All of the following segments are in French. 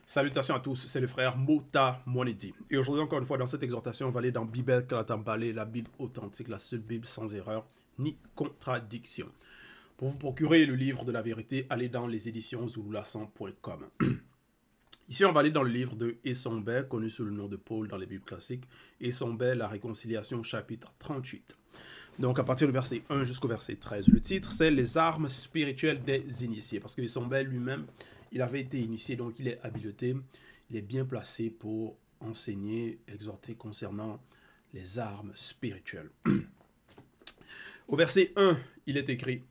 Salutations à tous, c'est le frère Mota Monedi. Et aujourd'hui, encore une fois, dans cette exhortation, on va aller dans Bible Kalatambale, la Bible authentique, la seule Bible sans erreur ni contradiction. Pour vous procurer le livre de la vérité, allez dans les éditions zululassan.com. Ici, on va aller dans le livre de Essombe, connu sous le nom de Paul dans les Bibles classiques. Essombe, la réconciliation, chapitre 38. Donc, à partir du verset 1 jusqu'au verset 13. Le titre, c'est les armes spirituelles des initiés. Parce que Essombe lui-même, il avait été initié, donc il est habilité, il est bien placé pour enseigner, exhorter concernant les armes spirituelles. Au verset 1, il est écrit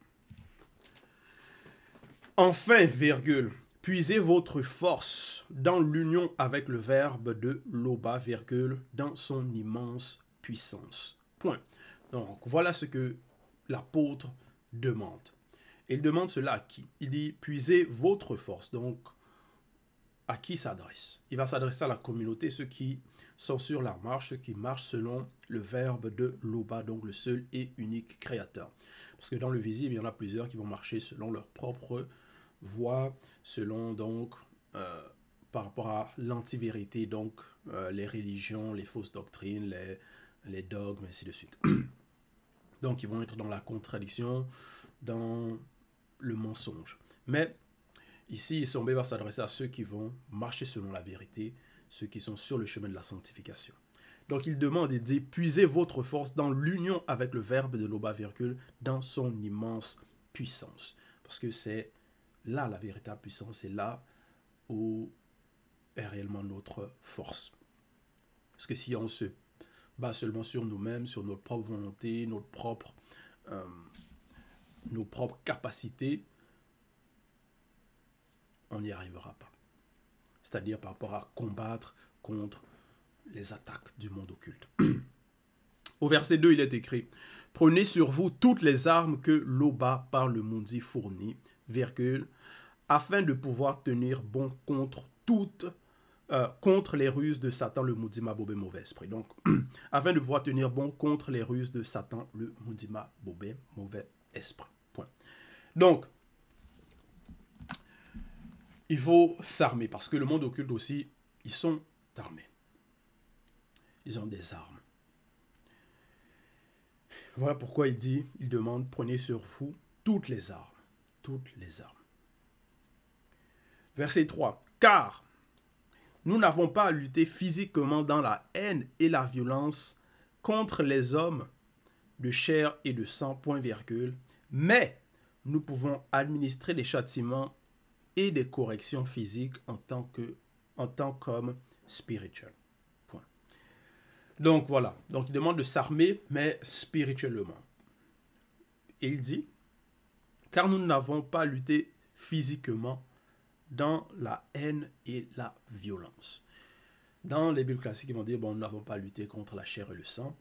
« Enfin, virgule, puisez votre force dans l'union avec le verbe de Loba, virgule, dans son immense puissance. » Point. Donc, voilà ce que l'apôtre demande. Et il demande cela à qui? Il dit, puisez votre force. Donc, à qui s'adresse? Il va s'adresser à la communauté, ceux qui sont sur la marche, ceux qui marchent selon le verbe de Loba, donc le seul et unique créateur. Parce que dans le visible, il y en a plusieurs qui vont marcher selon leur propre voie, selon donc, par rapport à l'anti-vérité, donc les religions, les fausses doctrines, les dogmes, ainsi de suite. Donc, ils vont être dans la contradiction, dans le mensonge. Mais ici, Essombe va s'adresser à ceux qui vont marcher selon la vérité, ceux qui sont sur le chemin de la sanctification. Donc il demande et dit, puisez votre force dans l'union avec le verbe de Loba, virgule, dans son immense puissance. Parce que c'est là la véritable puissance, c'est là où est réellement notre force. Parce que si on se base seulement sur nous-mêmes, sur notre propre volonté, nos propres capacités, on n'y arrivera pas. C'est-à-dire par rapport à combattre contre les attaques du monde occulte. Au verset 2, il est écrit « Prenez sur vous toutes les armes que Loba par le Mundi fournit, virgule, afin de pouvoir tenir bon contre les ruses de Satan, le Mundima Bobé mauvais esprit. » Donc, afin de pouvoir tenir bon contre les ruses de Satan, le Mundima Bobé mauvais esprit. Point. Donc, il faut s'armer, parce que le monde occulte aussi, ils sont armés. Ils ont des armes. Voilà pourquoi il demande, prenez sur vous toutes les armes. Toutes les armes. Verset 3. Car nous n'avons pas à lutter physiquement dans la haine et la violence contre les hommes de chair et de sang, point virgule, mais nous pouvons administrer des châtiments et des corrections physiques en tant qu'hommes spirituels. Point. Donc voilà. Donc il demande de s'armer, mais spirituellement. Et il dit, car nous n'avons pas lutté physiquement dans la haine et la violence. Dans les Bibles classiques, ils vont dire, bon, nous n'avons pas lutté contre la chair et le sang.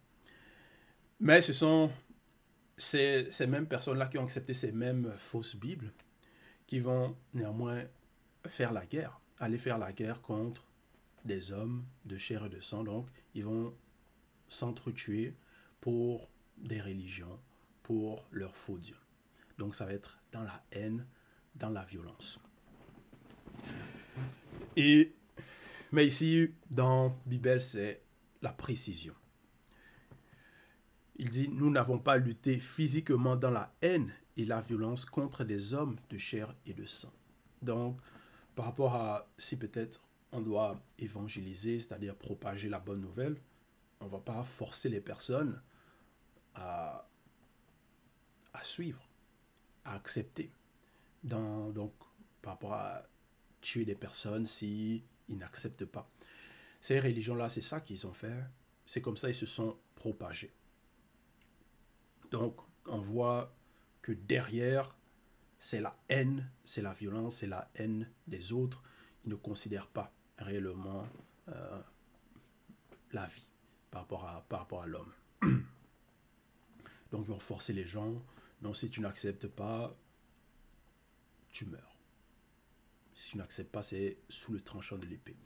Mais ce sont ces mêmes personnes-là qui ont accepté ces mêmes fausses Bibles qui vont néanmoins faire la guerre, aller faire la guerre contre des hommes de chair et de sang. Donc, ils vont s'entretuer pour des religions, pour leurs faux dieux. Donc, ça va être dans la haine, dans la violence. Mais ici, dans Bible, c'est la précision. Il dit, nous n'avons pas lutté physiquement dans la haine et la violence contre des hommes de chair et de sang. Donc, par rapport à si peut-être on doit évangéliser, c'est-à-dire propager la bonne nouvelle, on ne va pas forcer les personnes à suivre, à accepter. Donc, par rapport à tuer des personnes s'ils n'acceptent pas. Ces religions-là, c'est ça qu'ils ont fait. C'est comme ça qu'ils se sont propagés. Donc, on voit que derrière, c'est la haine, c'est la violence, c'est la haine des autres. Ils ne considèrent pas réellement la vie par rapport à l'homme. Donc, ils vont forcer les gens. Non, si tu n'acceptes pas, tu meurs. Si tu n'acceptes pas, c'est sous le tranchant de l'épée.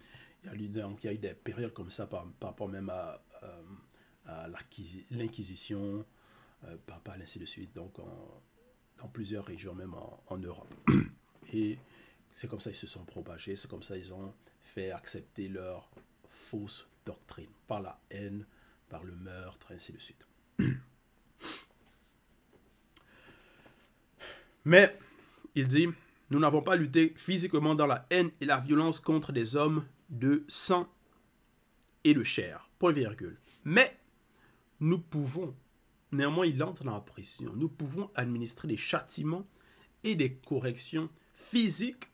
Il y a eu des périodes comme ça par rapport même à l'Inquisition, ainsi de suite. Donc, dans plusieurs régions, même en Europe. Et c'est comme ça qu'ils se sont propagés, c'est comme ça qu'ils ont fait accepter leur fausse doctrine, par la haine, par le meurtre, ainsi de suite. Mais, il dit, nous n'avons pas lutté physiquement dans la haine et la violence contre des hommes de sang et de chair. Point virgule. Mais, nous pouvons, néanmoins il entre dans la précision, nous pouvons administrer des châtiments et des corrections physiques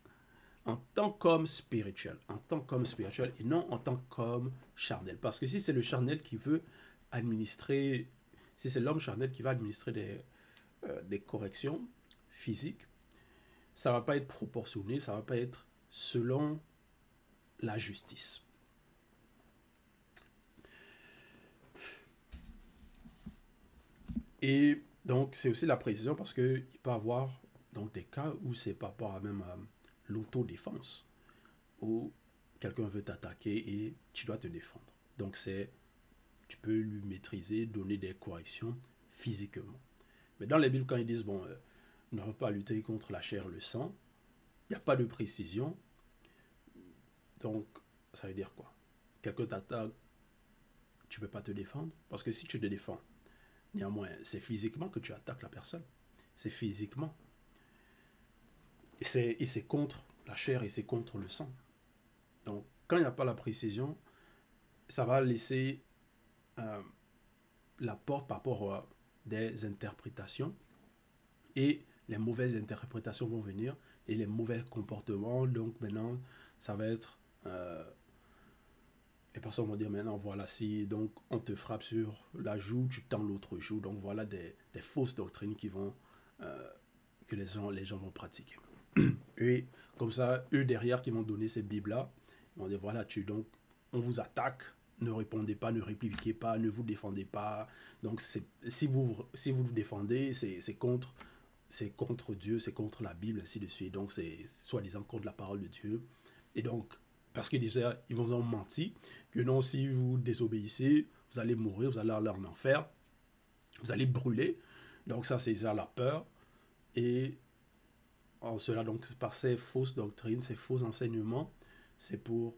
en tant qu'homme spirituel. En tant qu'homme spirituel et non en tant qu'homme charnel. Parce que si c'est le charnel qui veut administrer, si c'est l'homme charnel qui va administrer des corrections physiques, ça ne va pas être proportionné, ça ne va pas être selon la justice. Et donc, c'est aussi la précision parce qu'il peut y avoir donc, des cas où c'est par rapport à même l'autodéfense, où quelqu'un veut t'attaquer et tu dois te défendre. Donc, tu peux lui maîtriser, donner des corrections physiquement. Mais dans les Bibles, quand ils disent, bon, on ne va pas lutter contre la chair et le sang, il n'y a pas de précision. Donc, ça veut dire quoi? Quelqu'un t'attaque, tu ne peux pas te défendre. Parce que si tu te défends, néanmoins, c'est physiquement que tu attaques la personne. C'est physiquement. Et c'est contre la chair et c'est contre le sang. Donc, quand il n'y a pas la précision, ça va laisser la porte par rapport à des interprétations. Et les mauvaises interprétations vont venir. Et les mauvais comportements, donc maintenant, ça va être... les personnes vont dire maintenant, voilà, si donc on te frappe sur la joue, tu tends l'autre joue. Donc voilà des fausses doctrines qui vont, que les gens vont pratiquer. Et comme ça, eux derrière qui vont donner ces bibles-là, ils vont dire, voilà, donc on vous attaque, ne répondez pas, ne répliquez pas, ne vous défendez pas. Donc si vous vous défendez, c'est contre Dieu, c'est contre la Bible, ainsi de suite. Donc c'est soi-disant contre la parole de Dieu. Et donc, parce que déjà, ils vont en mentir, que non, si vous désobéissez, vous allez mourir, vous allez aller en enfer, vous allez brûler. Donc ça, c'est déjà la peur. Et en cela, donc, par ces fausses doctrines, ces faux enseignements, c'est pour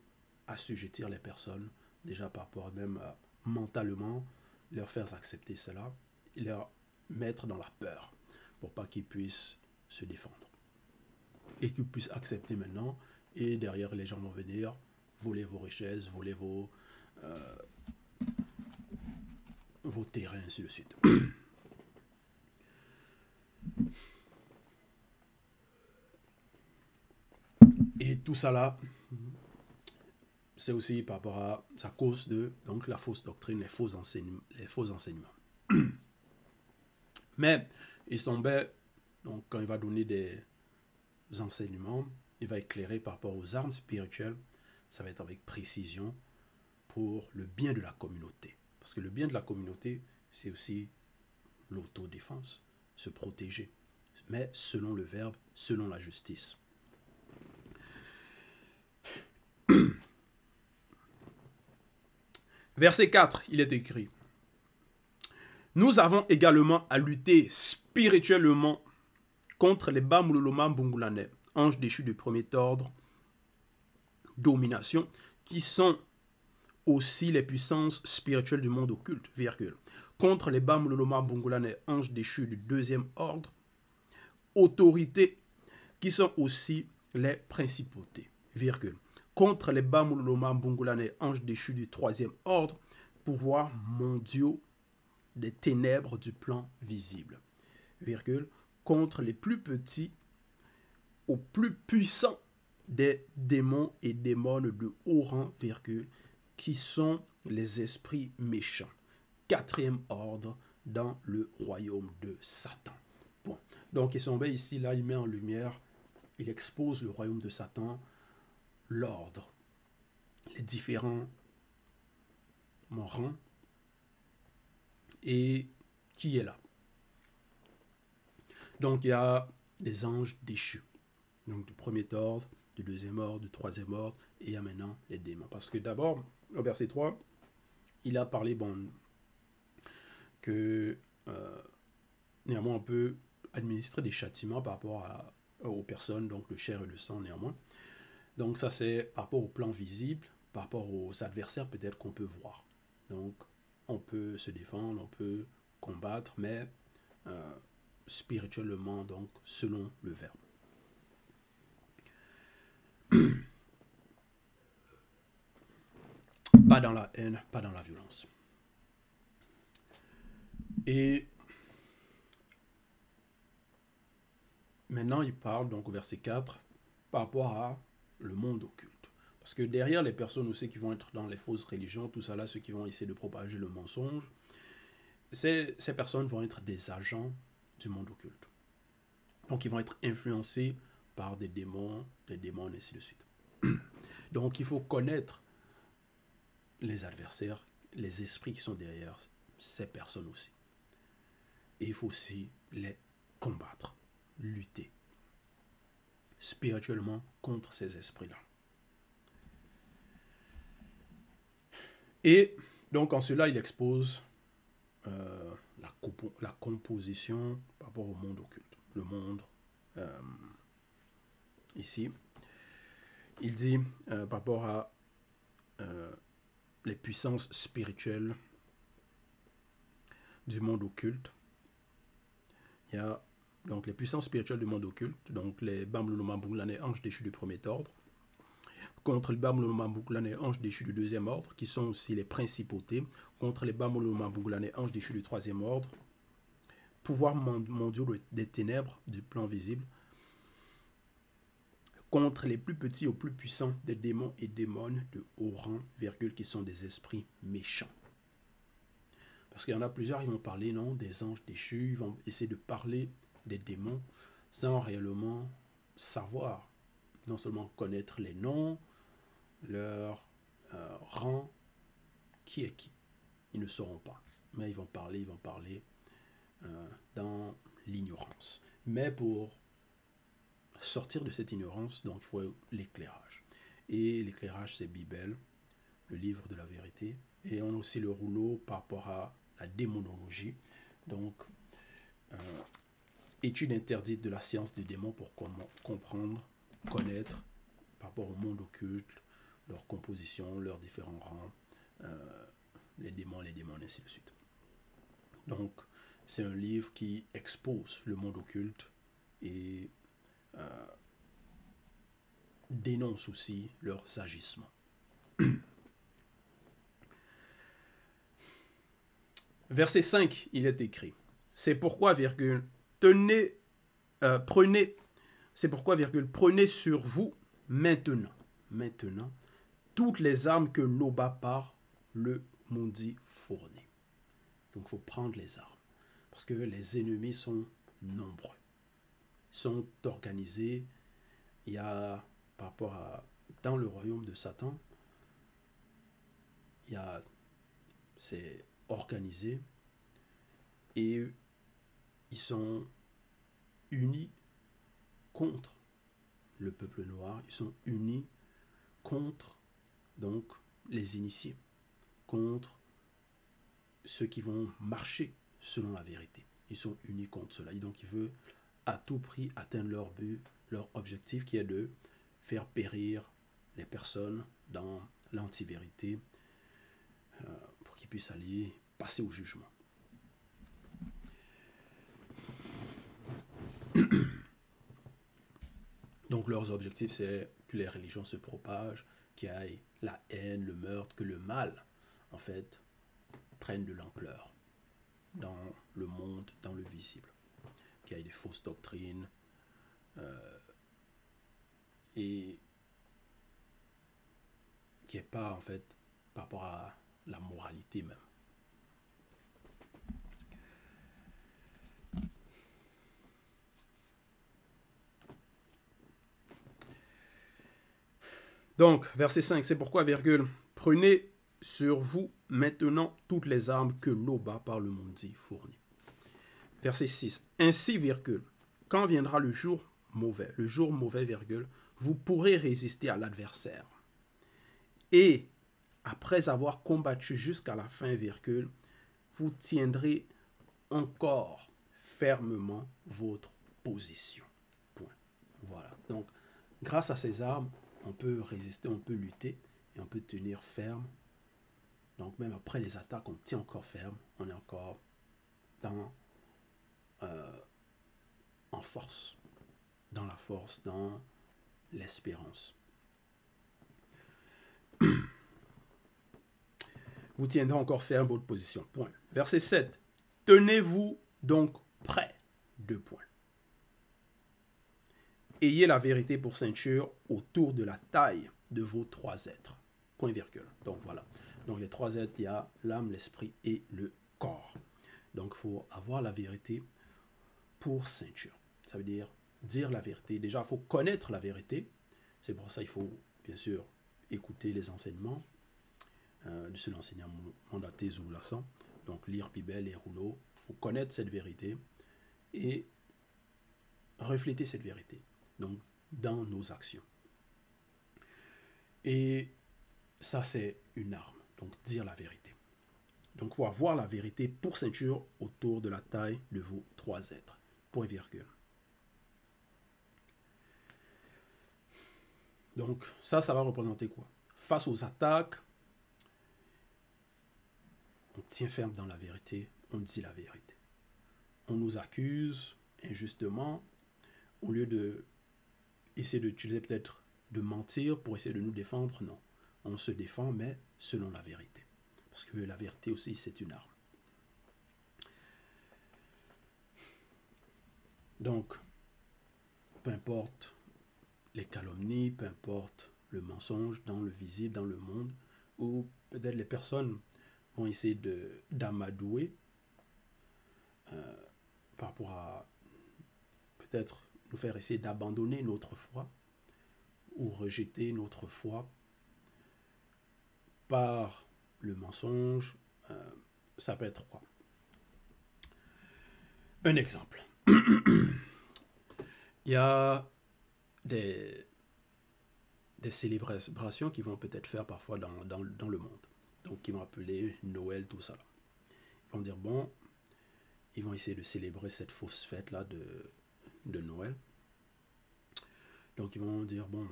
assujettir les personnes, déjà par rapport même mentalement, leur faire accepter cela, et leur mettre dans la peur, pour pas qu'ils puissent se défendre. Et qu'ils puissent accepter maintenant, et derrière, les gens vont venir voler vos richesses, voler vos terrains, ainsi de suite. Et tout ça là, c'est aussi par rapport à sa cause de donc, la fausse doctrine, les faux enseignements. Mais il semblait, donc quand il va donner des enseignements, il va éclairer par rapport aux armes spirituelles, ça va être avec précision pour le bien de la communauté. Parce que le bien de la communauté, c'est aussi l'autodéfense, se protéger, mais selon le verbe, selon la justice. Verset 4, il est écrit: nous avons également à lutter spirituellement contre les Bamuloloma Bungulanais, anges déchus du premier ordre, domination, qui sont aussi les puissances spirituelles du monde occulte, virgule. Contre les Bamuloloma Bungulanais, anges déchus du deuxième ordre, autorités, qui sont aussi les principautés, virgule. Contre les Bamuloloma Bungulanais, anges déchus du troisième ordre, pouvoirs mondiaux des ténèbres du plan visible, virgule, contre les plus petits aux plus puissants des démons et démones de haut rang, virgule, qui sont les esprits méchants. Quatrième ordre dans le royaume de Satan. Bon. Donc, ici, là, il met en lumière, il expose le royaume de Satan, l'ordre, les différents rangs, et qui est là. Donc, il y a des anges déchus. Donc, du premier ordre, du deuxième ordre, du troisième ordre, et il y a maintenant les démons. Parce que d'abord, au verset 3, il a parlé, que néanmoins, on peut administrer des châtiments par rapport à aux personnes, donc le chair et le sang néanmoins. Donc ça c'est par rapport au plan visible, par rapport aux adversaires peut-être qu'on peut voir. Donc on peut se défendre, on peut combattre, mais spirituellement, donc selon le verbe. Pas dans la haine, pas dans la violence. Et maintenant, il parle donc au verset 4 par rapport à le monde occulte. Parce que derrière les personnes aussi qui vont être dans les fausses religions, tout ça là, ceux qui vont essayer de propager le mensonge, ces personnes vont être des agents du monde occulte. Donc ils vont être influencés par des démons, et ainsi de suite. Donc il faut connaître les adversaires, les esprits qui sont derrière ces personnes aussi. Et il faut aussi les combattre, lutter spirituellement contre ces esprits-là. Et donc en cela, il expose la composition par rapport au monde occulte. Le monde, ici, il dit par rapport à les puissances spirituelles du monde occulte. Il y a donc les puissances spirituelles du monde occulte, donc les Bamluluma Bunglane, anges déchus du premier ordre, contre les Bamluluma Bunglane, anges déchus du deuxième ordre, qui sont aussi les principautés, contre les Bamluluma Bunglane, anges déchus du troisième ordre, pouvoirs mondiaux des ténèbres du plan visible, contre les plus petits aux plus puissants des démons et démones de haut rang, virgule, qui sont des esprits méchants. Parce qu'il y en a plusieurs, ils vont parler non, des anges déchus, ils vont essayer de parler des démons sans réellement savoir, non seulement connaître les noms, leur rang, qui est qui. Ils ne sauront pas, mais ils vont parler dans l'ignorance. Mais pour sortir de cette ignorance, donc il faut l'éclairage. Et l'éclairage, c'est Bible, le livre de la vérité. Et on a aussi le rouleau par rapport à la démonologie. Donc, étude interdite de la science du démon pour comprendre, connaître par rapport au monde occulte, leur composition, leurs différents rangs, les démons, ainsi de suite. Donc, c'est un livre qui expose le monde occulte et dénonce aussi leurs agissements. Verset 5, il est écrit, c'est pourquoi, virgule, prenez sur vous maintenant, toutes les armes que l'Oba par le Mundi fournit. Donc il faut prendre les armes, parce que les ennemis sont nombreux, sont organisés. Il y a, par rapport à, dans le royaume de Satan, c'est organisé et ils sont unis contre le peuple noir, ils sont unis contre donc les initiés, contre ceux qui vont marcher selon la vérité. Ils sont unis contre cela. Et donc ils veulent à tout prix atteindre leur but, leur objectif qui est de faire périr les personnes dans l'antivérité pour qu'ils puissent aller passer au jugement. Donc leurs objectifs, c'est que les religions se propagent, qu'il y ait la haine, le meurtre, que le mal, en fait, prenne de l'ampleur dans le monde, dans le visible. Qu'il y ait des fausses doctrines et qu'il n'y ait pas, en fait, par rapport à la moralité même. Donc, verset 5, c'est pourquoi, virgule, prenez sur vous maintenant toutes les armes que l'Oba par le Mundi fournit. Verset 6, ainsi, virgule, quand viendra le jour mauvais, virgule, vous pourrez résister à l'adversaire. Et, après avoir combattu jusqu'à la fin, virgule, vous tiendrez encore fermement votre position. Point. Voilà. Donc, grâce à ces armes, on peut résister, on peut lutter et on peut tenir ferme. Donc, même après les attaques, on tient encore ferme. On est encore en force. Dans la force, dans l'espérance. Vous tiendrez encore ferme votre position. Point. Verset 7. Tenez-vous donc prêts. 2 points. Ayez la vérité pour ceinture autour de la taille de vos 3 êtres. Point virgule. Donc voilà. Donc les 3 êtres, il y a l'âme, l'esprit et le corps. Donc il faut avoir la vérité pour ceinture. Ça veut dire la vérité. Déjà, il faut connaître la vérité. C'est pour ça qu'il faut, bien sûr, écouter les enseignements de ce enseignant mandaté Zoulassan. Donc lire Pibel et Rouleau. Il faut connaître cette vérité et refléter cette vérité. Donc, dans nos actions. Et ça, c'est une arme. Donc, dire la vérité. Donc, il faut avoir la vérité pour ceinture autour de la taille de vos 3 êtres. Point virgule. Donc, ça va représenter quoi? Face aux attaques, on tient ferme dans la vérité, on dit la vérité. On nous accuse injustement, au lieu de essayer d'utiliser peut-être de mentir pour essayer de nous défendre, non. On se défend, mais selon la vérité. Parce que la vérité aussi, c'est une arme. Donc, peu importe les calomnies, peu importe le mensonge dans le visible, dans le monde, où peut-être les personnes vont essayer d'amadouer par rapport à peut-être nous faire essayer d'abandonner notre foi ou rejeter notre foi par le mensonge. Ça peut être quoi? Un exemple. Il y a des célébrations qui vont peut-être faire parfois dans le monde. Donc, qui vont appeler Noël, tout ça. Ils vont dire, bon, ils vont essayer de célébrer cette fausse fête-là de Noël. Donc, ils vont dire, bon,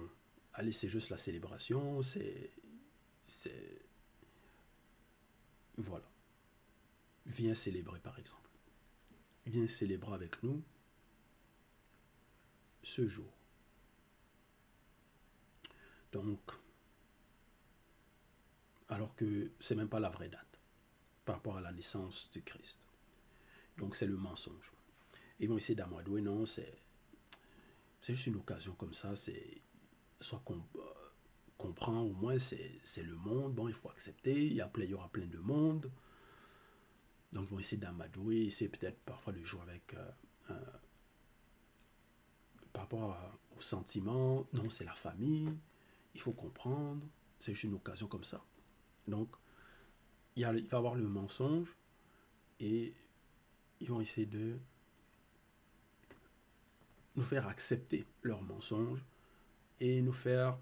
allez, c'est juste la célébration, voilà. Viens célébrer, par exemple. Viens célébrer avec nous ce jour. Donc, alors que c'est même pas la vraie date par rapport à la naissance du Christ. Donc, c'est le mensonge. Ils vont essayer d'amadouer, non, c'est juste une occasion comme ça, soit qu'on comprend, au moins c'est le monde, bon, il faut accepter, il y aura plein de monde. Donc, ils vont essayer d'amadouer, essayer peut-être parfois de jouer avec par rapport aux sentiments, non, c'est la famille, il faut comprendre, c'est juste une occasion comme ça. Donc, il va y avoir le mensonge et ils vont essayer de nous faire accepter leur mensonge et nous faire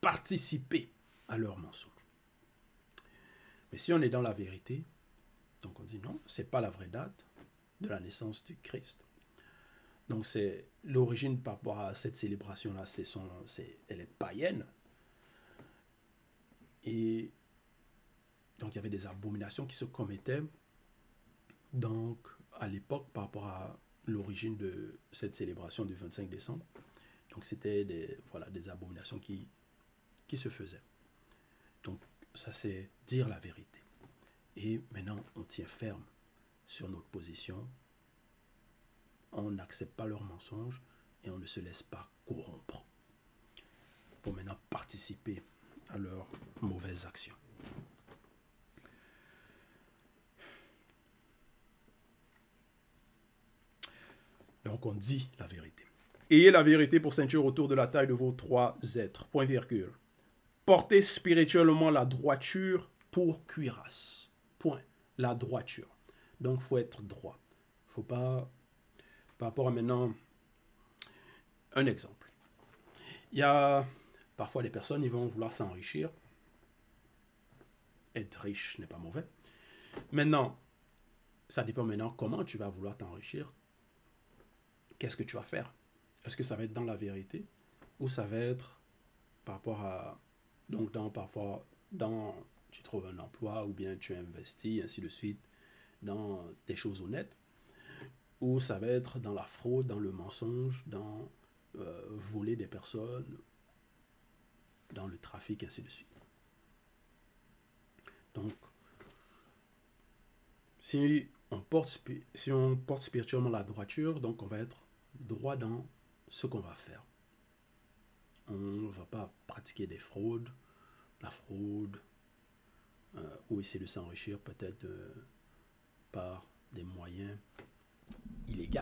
participer à leur mensonge. Mais si on est dans la vérité, donc on dit non, c'est pas la vraie date de la naissance du Christ. Donc c'est l'origine par rapport à cette célébration-là, elle est païenne. Et donc il y avait des abominations qui se commettaient donc à l'époque par rapport à l'origine de cette célébration du 25 décembre. Donc c'était des abominations qui se faisaient. Donc ça c'est dire la vérité. Et maintenant on tient ferme sur notre position. On n'accepte pas leurs mensonges et on ne se laisse pas corrompre pour maintenant participer à leurs mauvaises actions. Donc on dit la vérité. Ayez la vérité pour ceinture autour de la taille de vos 3 êtres. Point virgule. Portez spirituellement la droiture pour cuirasse. Point. La droiture. Donc il faut être droit. Il ne faut pas... Par rapport à maintenant, un exemple. Il y a parfois des personnes, ils vont vouloir s'enrichir. Être riche n'est pas mauvais. Maintenant, ça dépend maintenant comment tu vas vouloir t'enrichir. Qu'est-ce que tu vas faire? est-ce que ça va être dans la vérité ou ça va être par rapport à, donc parfois, tu trouves un emploi ou bien tu investis, ainsi de suite, dans des choses honnêtes, ou ça va être dans la fraude, dans le mensonge, dans voler des personnes, dans le trafic, ainsi de suite. Donc, si on porte spirituellement la droiture, donc on va être droit dans ce qu'on va faire. On ne va pas pratiquer des fraudes, la fraude, ou essayer de s'enrichir peut-être par des moyens illégaux.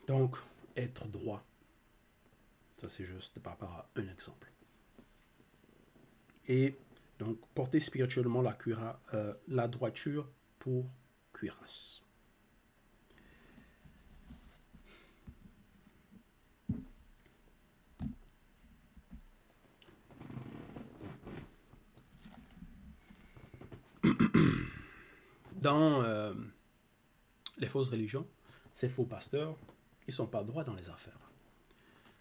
Donc, être droit, ça c'est juste par rapport à un exemple. Et donc, porter spirituellement la droiture pour cuirasse. Dans les fausses religions, ces faux pasteurs, ils ne sont pas droits dans les affaires.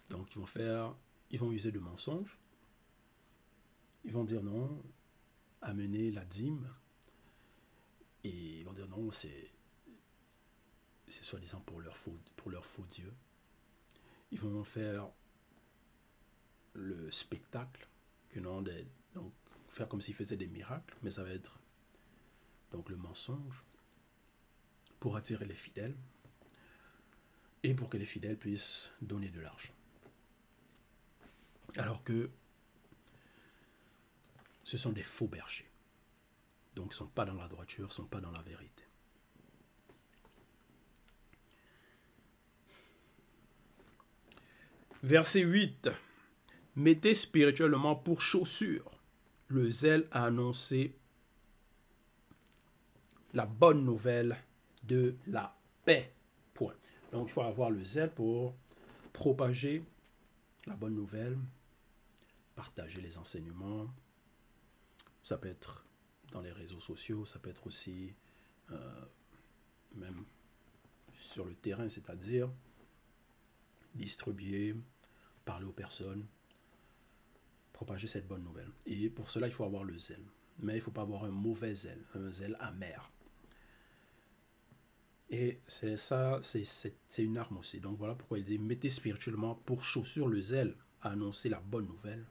Donc, ils vont user de mensonges. Ils vont dire non, amener la dîme. Et ils vont dire non, c'est soi-disant pour leur faux Dieu. Ils vont faire le spectacle, donc faire comme s'ils faisaient des miracles, mais ça va être donc le mensonge pour attirer les fidèles et pour que les fidèles puissent donner de l'argent. Alors que ce sont des faux bergers. Donc ils ne sont pas dans la droiture, ils ne sont pas dans la vérité. Verset 8. Mettez spirituellement pour chaussure le zèle à annoncer la bonne nouvelle de la paix. Point. Donc il faut avoir le zèle pour propager la bonne nouvelle, partager les enseignements. Ça peut être dans les réseaux sociaux, ça peut être aussi même sur le terrain, c'est-à-dire distribuer, parler aux personnes, propager cette bonne nouvelle. Et pour cela, il faut avoir le zèle. Mais il ne faut pas avoir un mauvais zèle, un zèle amer. Et c'est ça, c'est une arme aussi. Donc voilà pourquoi il dit, mettez spirituellement pour chaussure le zèle à annoncer la bonne nouvelle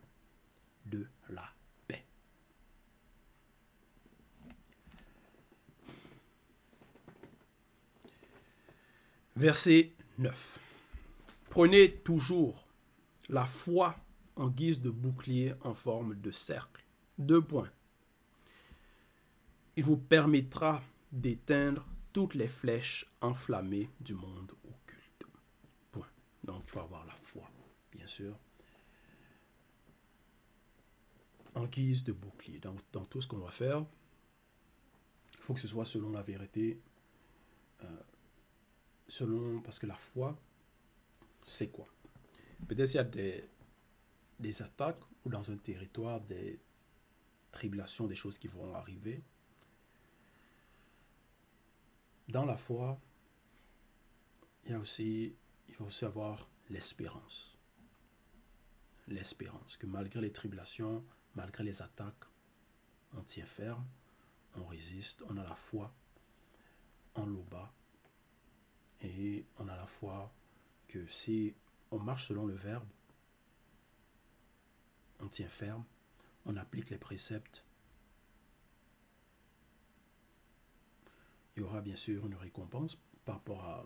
de la paix. Verset 9. Prenez toujours la foi en guise de bouclier en forme de cercle. 2 points. Il vous permettra d'éteindre toutes les flèches enflammées du monde occulte. Point. Donc, il faut avoir la foi, bien sûr, en guise de bouclier. Donc, dans tout ce qu'on va faire, il faut que ce soit selon la vérité, parce que la foi, c'est quoi? Peut-être s'il y a des attaques ou dans un territoire, des tribulations, des choses qui vont arriver. Dans la foi, il faut aussi avoir l'espérance. L'espérance, que malgré les tribulations, malgré les attaques, on tient ferme, on résiste, on a la foi en l'Oba. Et on a la foi que si on marche selon le verbe, on tient ferme, on applique les préceptes, il y aura bien sûr une récompense par rapport à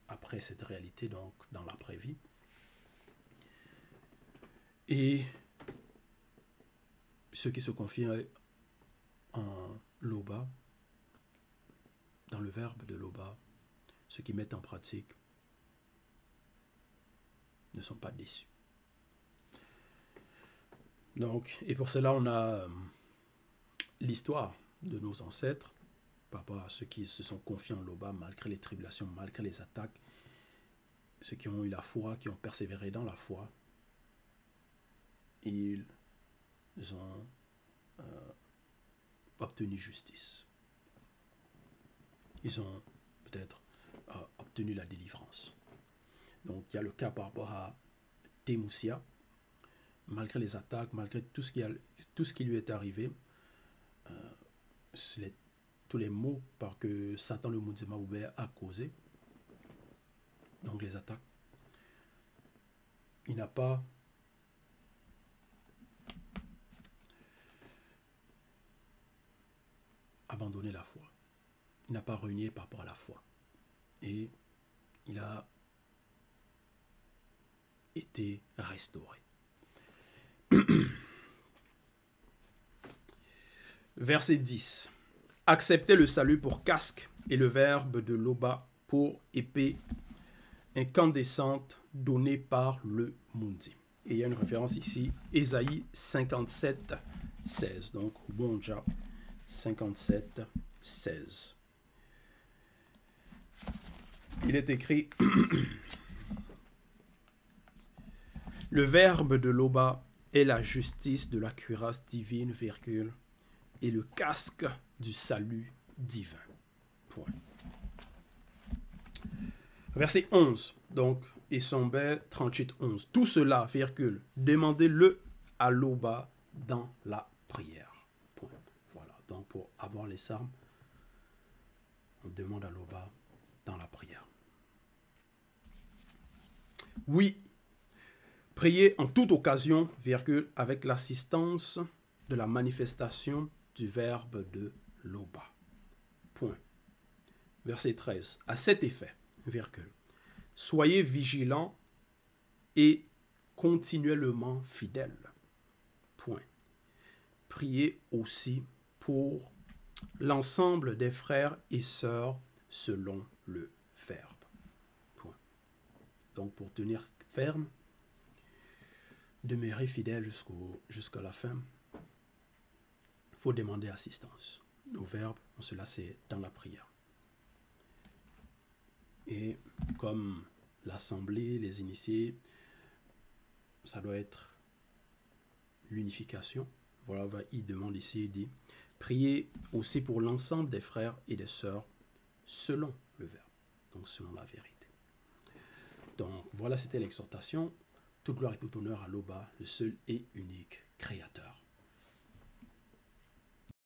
après cette réalité, donc dans l'après-vie. Et ceux qui se confient en l'Oba, dans le verbe de l'Oba, ceux qui mettent en pratique ne sont pas déçus. Donc, et pour cela, on a l'histoire de nos ancêtres, par rapport à ceux qui se sont confiés en l'Oba, malgré les tribulations, malgré les attaques, ceux qui ont eu la foi, qui ont persévéré dans la foi, ils ont obtenu justice. ils ont peut-être obtenu la délivrance. Donc, il y a le cas par rapport à Temoussia. Malgré les attaques, malgré tout ce qui lui est arrivé, tous les maux par que Satan le Mounzema Oubert a causé, donc les attaques, il n'a pas abandonné la foi. Il n'a pas renié par rapport à la foi. Et il a été restauré. Verset 10. Acceptez le salut pour casque et le verbe de Loba pour épée incandescente donnée par le Mundi. Et il y a une référence ici, Ésaïe 57, 16. Donc, Bonja 57, 16. Il est écrit le verbe de Loba est la justice de la cuirasse divine, virgule, et le casque du salut divin. Point. Verset 11. Donc, Essomber 38, 11. Tout cela, virgule, demandez-le à Loba dans la prière. Point. Voilà. Donc, pour avoir les armes, on demande à Loba dans la prière. Oui. Priez en toute occasion, virgule, avec l'assistance de la manifestation du verbe de Loba. Point. Verset 13. À cet effet, virgule, soyez vigilants et continuellement fidèles. Point. Priez aussi pour l'ensemble des frères et sœurs selon le verbe. Point. Donc, pour tenir ferme, demeurer fidèle jusqu'à la fin, il faut demander assistance. Le verbe, cela c'est dans la prière. Et comme l'assemblée, les initiés, ça doit être l'unification. Voilà, il demande ici, il dit, priez aussi pour l'ensemble des frères et des sœurs selon le verbe, donc selon la vérité. Donc voilà, c'était l'exhortation. Toute gloire et tout honneur à Loba, le seul et unique Créateur.